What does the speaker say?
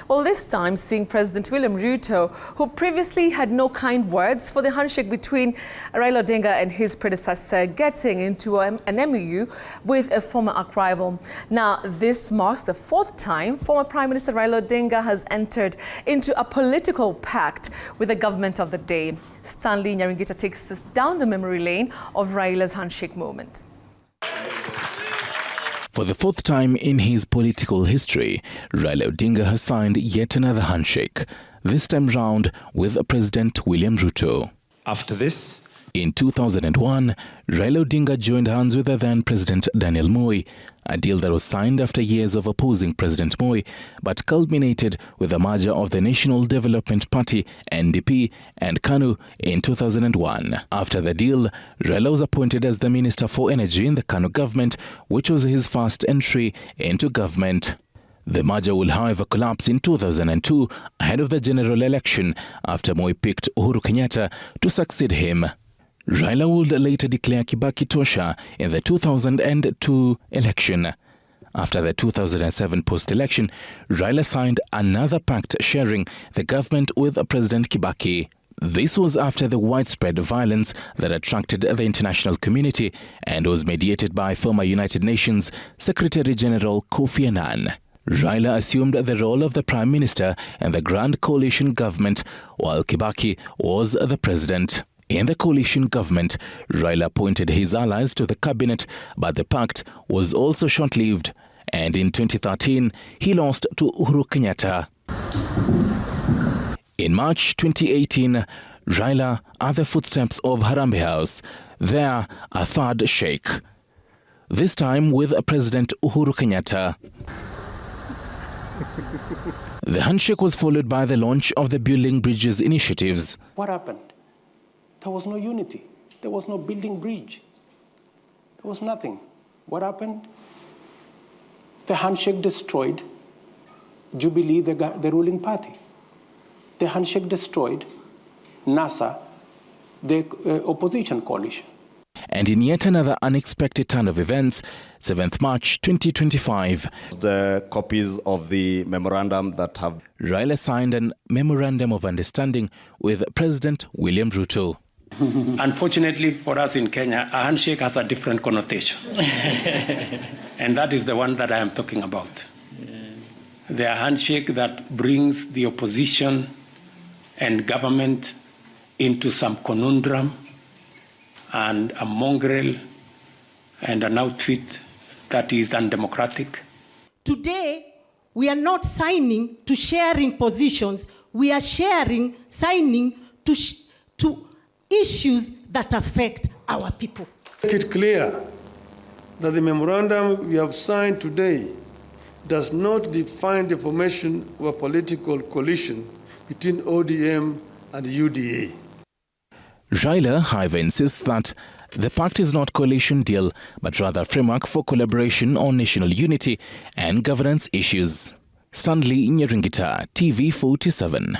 Well, this time seeing President William Ruto, who previously had no kind words for the handshake between Raila Odinga and his predecessor, getting into an MOU with a former arch-rival. Now, this marks the fourth time former Prime Minister Raila Odinga has entered into a political pact with the government of the day. Stanley Nyaringita takes us down the memory lane of Raila's handshake moment. For the fourth time in his political history, Raila Odinga has signed yet another handshake, this time round with President William Ruto. After this, in 2001, Raila Odinga joined hands with the then President Daniel Moi, a deal that was signed after years of opposing President Moi, but culminated with the merger of the National Development Party (NDP) and KANU in 2001. After the deal, Raila was appointed as the Minister for Energy in the KANU government, which was his first entry into government. The merger will, however, collapse in 2002 ahead of the general election after Moi picked Uhuru Kenyatta to succeed him. Raila would later declare Kibaki tosha in the 2002 election. After the 2007 post-election, Raila signed another pact sharing the government with President Kibaki. This was after the widespread violence that attracted the international community and was mediated by former United Nations Secretary General Kofi Annan. Raila assumed the role of the Prime Minister and the Grand Coalition government, while Kibaki was the president. In the coalition government, Raila appointed his allies to the cabinet, but the pact was also short-lived, and in 2013, he lost to Uhuru Kenyatta. In March 2018, Raila at the footsteps of Harambee House, there a third shake, this time with President Uhuru Kenyatta. The handshake was followed by the launch of the Building Bridges initiatives. What happened? There was no unity. There was no building bridge. There was nothing. What happened? The handshake destroyed Jubilee, the ruling party. The handshake destroyed NASA, the opposition coalition. And in yet another unexpected turn of events, 7th March 2025. The copies of the memorandum that have... Raila signed a memorandum of understanding with President William Ruto. Unfortunately for us in Kenya, a handshake has a different connotation. And that is the one that I am talking about. The handshake that brings the opposition and government into some conundrum and a mongrel and an outfit that is undemocratic. Today, we are not signing to sharing positions. We are signing to issues that affect our people. Make it clear that the memorandum we have signed today does not define the formation of a political coalition between ODM and UDA. Raila, however, insists that the pact is not coalition deal, but rather a framework for collaboration on national unity and governance issues. Stanley Nyaringita, TV 47.